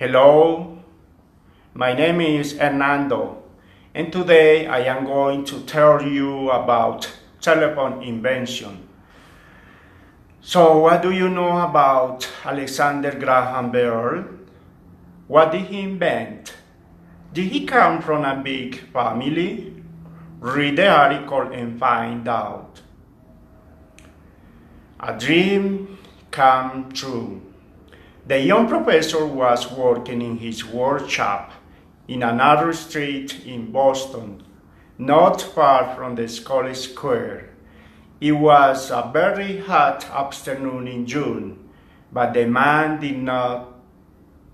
Hello, my name is Hernando, and today I am going to tell you about telephone invention. So, what do you know about Alexander Graham Bell? What did he invent? Did he come from a big family? Read the article and find out. A dream come true. The young professor was working in his workshop in another street in Boston, not far from the School Square. It was a very hot afternoon in June, but the man did not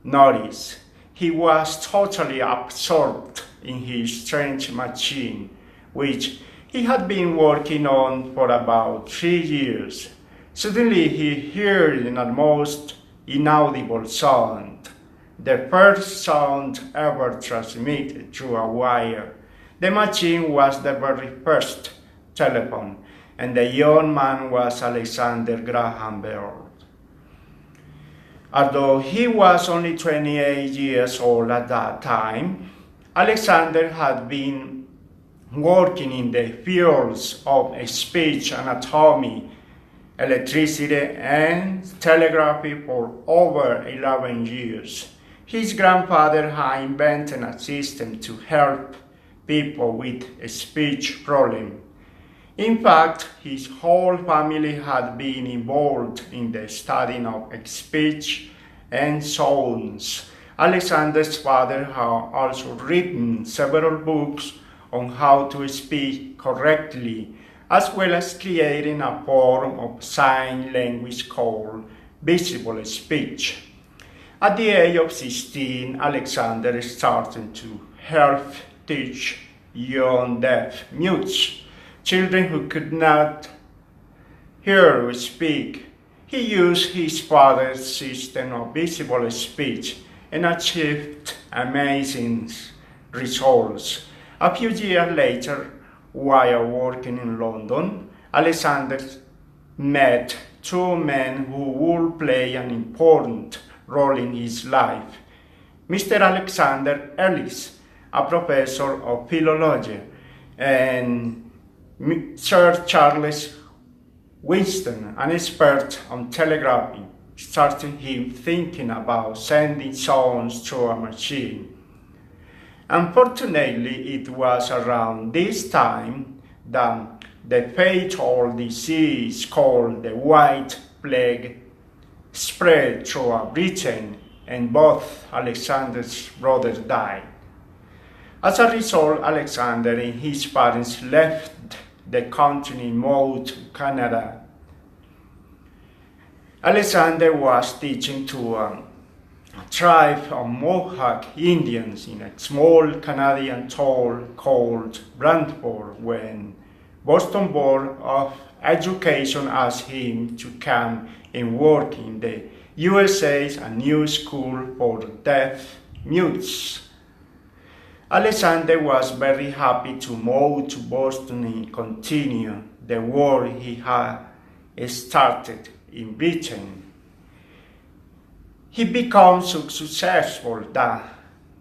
notice. He was totally absorbed in his strange machine, which he had been working on for about 3 years. Suddenly he heard an almost inaudible sound, the first sound ever transmitted through a wire. The machine was the very first telephone, and the young man was Alexander Graham Bell. Although he was only 28 years old at that time, Alexander had been working in the fields of speech anatomy, electricity, and telegraphy for over 11 years. His grandfather had invented a system to help people with a speech problem. In fact, his whole family had been involved in the study of speech and sounds. Alexander's father had also written several books on how to speak correctly, as well as creating a form of sign language called visible speech. At the age of 16, Alexander started to help teach young deaf mutes, children who could not hear or speak. He used his father's system of visible speech and achieved amazing results. A few years later, while working in London, Alexander met two men who would play an important role in his life. Mr. Alexander Ellis, a professor of philology, and Sir Charles Winston, an expert on telegraphy, started him thinking about sending sounds through a machine. Unfortunately, it was around this time that the fatal disease called the White Plague spread through Britain, and both Alexander's brothers died. As a result, Alexander and his parents left the country and moved to Canada. Alexander was teaching to a tribe of Mohawk Indians in a small Canadian town called Brantford when Boston Board of Education asked him to come and work in the USA's a new school for deaf mutes. Alexander was very happy to move to Boston and continue the work he had started in Britain. He became so successful that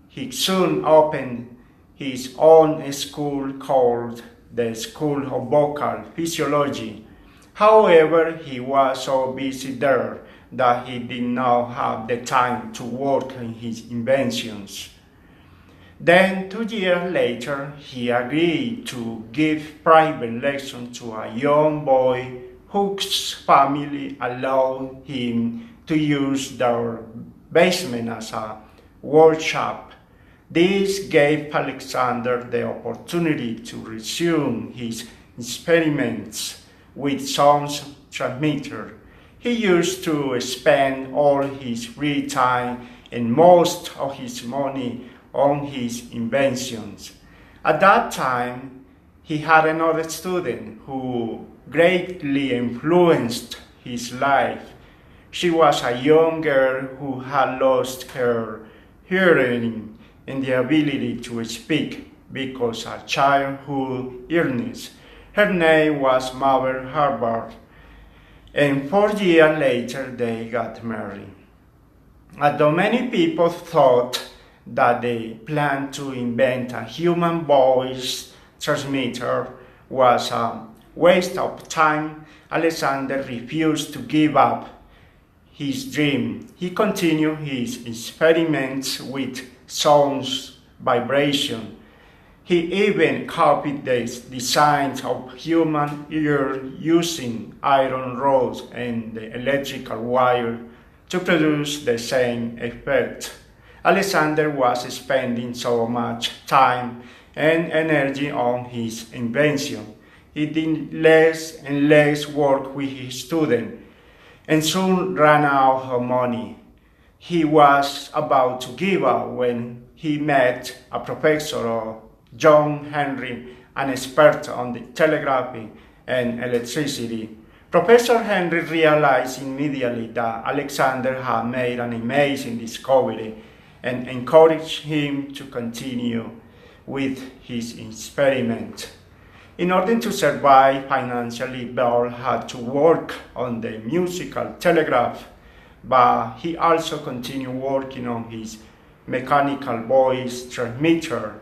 he soon opened his own school called the School of Vocal Physiology. However, he was so busy there that he did not have the time to work on his inventions. Then, 2 years later, he agreed to give private lessons to a young boy whose family allowed him to use their basement as a workshop. This gave Alexander the opportunity to resume his experiments with sound transmitter. He used to spend all his free time and most of his money on his inventions. At that time, he had another student who greatly influenced his life. She was a young girl who had lost her hearing and the ability to speak because of childhood illness. Her name was Mabel Harvard, and 4 years later they got married. Although many people thought that the plan to invent a human voice transmitter was a waste of time, Alexander refused to give up his dream. He continued his experiments with sound vibration. He even copied the designs of human ear using iron rods and the electrical wire to produce the same effect. Alexander was spending so much time and energy on his invention. He did less and less work with his students and soon ran out of money. He was about to give up when he met a professor, John Henry, an expert on the telegraphy and electricity. Professor Henry realized immediately that Alexander had made an amazing discovery and encouraged him to continue with his experiment. In order to survive financially, Bell had to work on the musical telegraph, but he also continued working on his mechanical voice transmitter.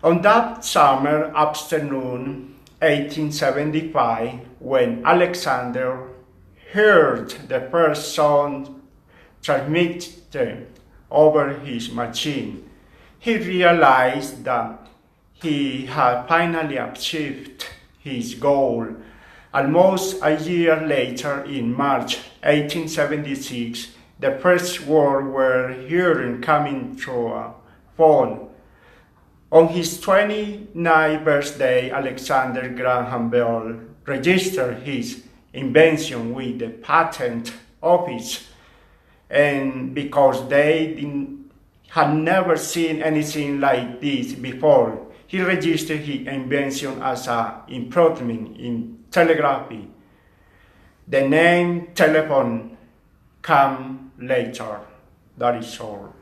On that summer afternoon, 1875, when Alexander heard the first sound transmitted over his machine, he realized that he had finally achieved his goal. Almost a year later, in March 1876, the first words were heard coming through a phone. On his 29th birthday, Alexander Graham Bell registered his invention with the patent office, and because they had never seen anything like this before, he registered his invention as an improvement in telegraphy. The name telephone came later. That is all.